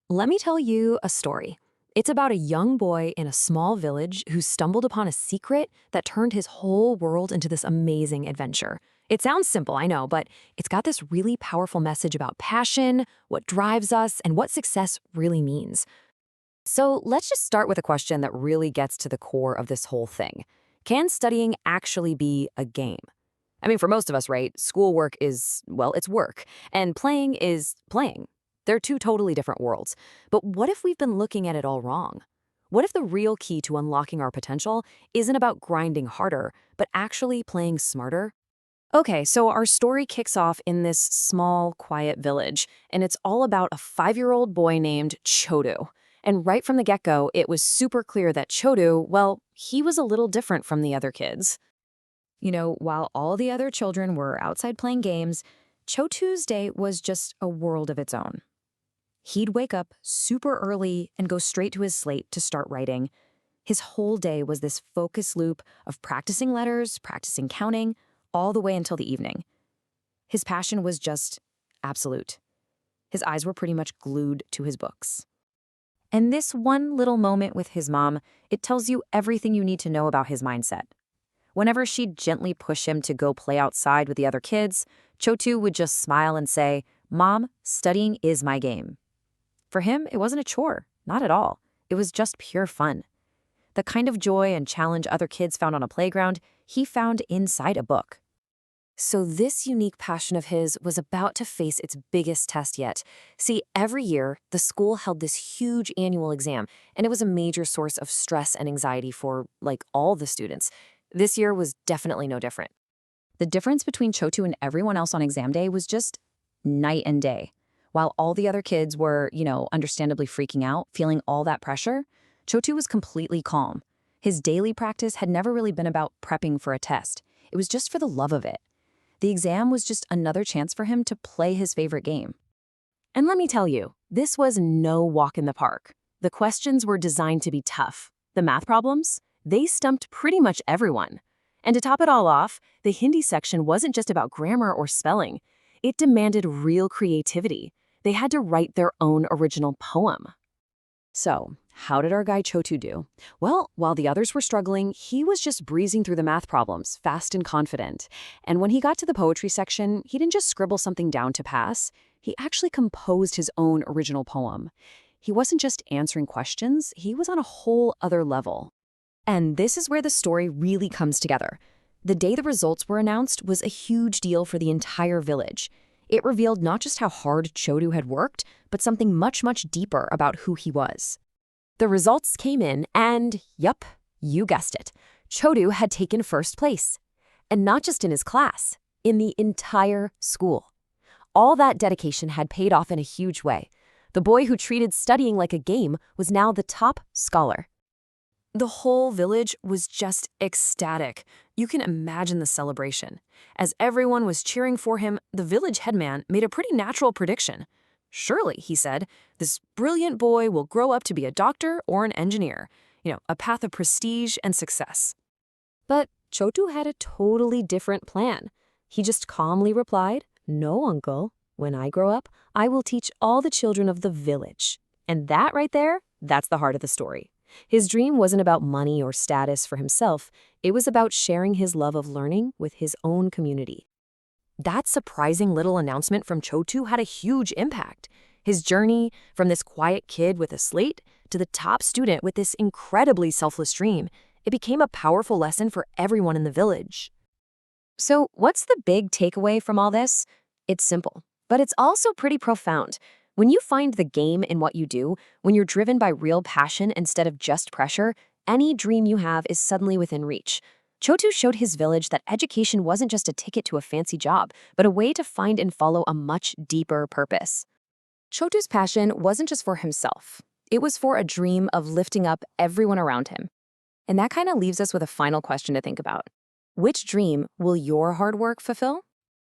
Let me tell you a story. It's about a young boy in a small village who stumbled upon a secret that turned his whole world into this amazing adventure. It sounds simple, I know, but it's got this really powerful message about passion, what drives us, and what success really means. So let's just start with a question that really gets to the core of this whole thing. Can studying actually be a game? I mean, for most of us, right, schoolwork is, well, it's work, and playing is playing. They're two totally different worlds. But what if we've been looking at it all wrong? What if the real key to unlocking our potential isn't about grinding harder, but actually playing smarter? Okay, so our story kicks off in this small, quiet village, and it's all about a 5-year-old boy named Chodu. And right from the get-go, it was super clear that Chodu, well, he was a little different from the other kids. While all the other children were outside playing games, Chotu's day was just a world of its own. He'd wake up super early and go straight to his slate to start writing. His whole day was this focus loop of practicing letters, practicing counting, all the way until the evening. His passion was just absolute. His eyes were pretty much glued to his books. And this one little moment with his mom, it tells you everything you need to know about his mindset. Whenever she'd gently push him to go play outside with the other kids, Chotu would just smile and say, "Mom, studying is my game." For him, it wasn't a chore, not at all. It was just pure fun. The kind of joy and challenge other kids found on a playground, he found inside a book. So this unique passion of his was about to face its biggest test yet. See, every year, the school held this huge annual exam, and it was a major source of stress and anxiety for, all the students. This year was definitely no different. The difference between Chotu and everyone else on exam day was just night and day. While all the other kids were, understandably freaking out, feeling all that pressure, Chotu was completely calm. His daily practice had never really been about prepping for a test. It was just for the love of it. The exam was just another chance for him to play his favorite game. And let me tell you, this was no walk in the park. The questions were designed to be tough. The math problems? They stumped pretty much everyone. And to top it all off, the Hindi section wasn't just about grammar or spelling. It demanded real creativity. They had to write their own original poem. So, how did our guy Chotu do? Well, while the others were struggling, he was just breezing through the math problems, fast and confident. And when he got to the poetry section, he didn't just scribble something down to pass. He actually composed his own original poem. He wasn't just answering questions, he was on a whole other level. And this is where the story really comes together. The day the results were announced was a huge deal for the entire village. It revealed not just how hard Chodu had worked, but something much, much deeper about who he was. The results came in and, yup, you guessed it, Chodu had taken first place. And not just in his class, in the entire school. All that dedication had paid off in a huge way. The boy who treated studying like a game was now the top scholar. The whole village was just ecstatic. You can imagine the celebration. As everyone was cheering for him, the village headman made a pretty natural prediction. Surely, he said, this brilliant boy will grow up to be a doctor or an engineer. A path of prestige and success. But Chotu had a totally different plan. He just calmly replied, "No, uncle. When I grow up, I will teach all the children of the village." And that right there, that's the heart of the story. His dream wasn't about money or status for himself. It was about sharing his love of learning with his own community. That surprising little announcement from Chotu had a huge impact. His journey from this quiet kid with a slate to the top student with this incredibly selfless dream, it became a powerful lesson for everyone in the village. So, what's the big takeaway from all this? It's simple, but it's also pretty profound. When you find the game in what you do, when you're driven by real passion instead of just pressure, any dream you have is suddenly within reach. Chotu showed his village that education wasn't just a ticket to a fancy job, but a way to find and follow a much deeper purpose. Chotu's passion wasn't just for himself. It was for a dream of lifting up everyone around him. And that kind of leaves us with a final question to think about. Which dream will your hard work fulfill?